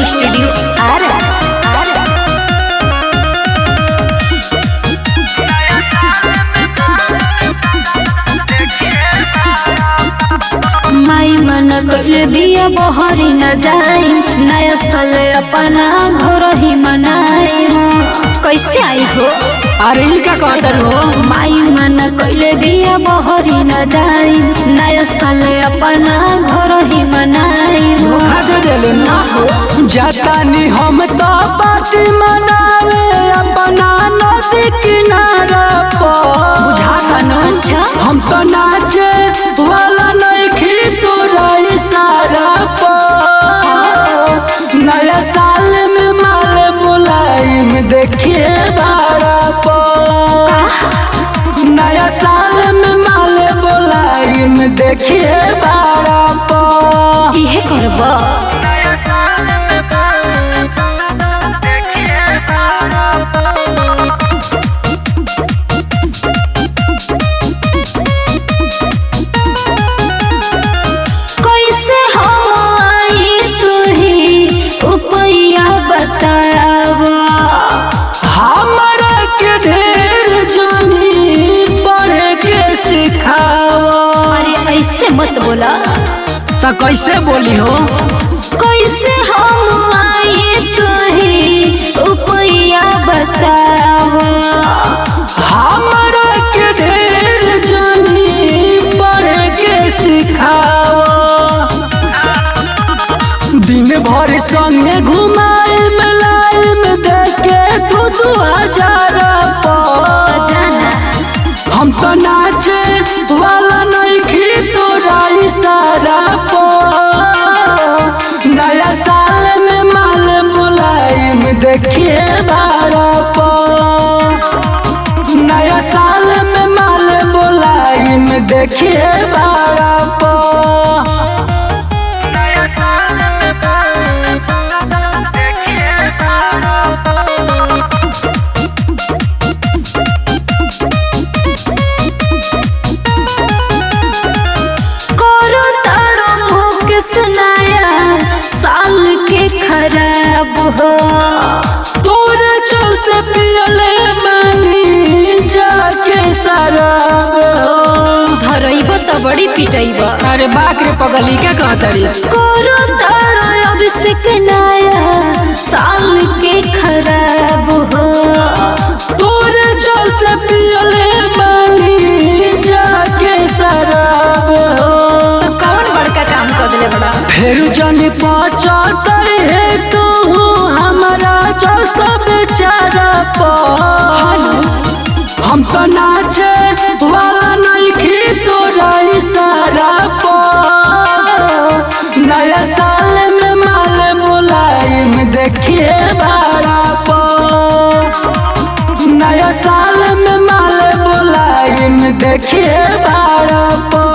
Recording studio Ara. माई मन कइले बिया बहरी न जाई, नया साल अपना घर ही मनाई। कैसे आई हो? अरे का कहतर हो? माई मन कइले बिया बहरी न जाई, नया साल अपना घर ही मनाई। धोखा दे देले ना हो। जातानी हम तो पार्टी मनावे अपना नदी किनारा पर। बुझाता न? अच्छा हम तो नाचे वाला नहीं खी तोरा इशारा पर। नया साल में माल बुलाइम देखिए बारा पर। नया साल में माल बुलाइम देखिए बारा पर। इहे करबा? कैसे हम आई तुही उपैया बतावा। हमरा के ढेर जानी पढ़े के सिखावा। अरे ऐसे मत बोला। तो कैसे बोली हो? कैसे हम आई तुही उपैया बतावा। हमरा के ढेर जानी पढ़े के सिखावा। दिन भर संगे घुमाए मिलाए में देखे दू हजार जाना हम तो नाचे वाला नहीं खी तोरा इशारा पर। नया साल में माल बुलाइम देखिए बारा पर। नया साल में माल बुलाइम देखिए बारा पर। करो तारो मुख सुनाया साल के खराब हो। तोरे चलते पियले मानी जाके शराब हो। धरइब तो बड़ी पिटइब। अरे बाक रे पगली क्या कहतरी? करो तारो अभिषेक नया साल के खराब हो। तोरे चलते पियले मानी जाके शराब हो। तो कौन बड़का काम कर दिले बड़ा? फिर जनी पचतर है तू हमारा जो सब बेचारा पर। हम तो नाचे वाला नहीं खी तोरा इशारा पर। नया साल में माल बुलाइम देखिए बारा पर। नया साल में माल बुलाइम देखिए बारा पर।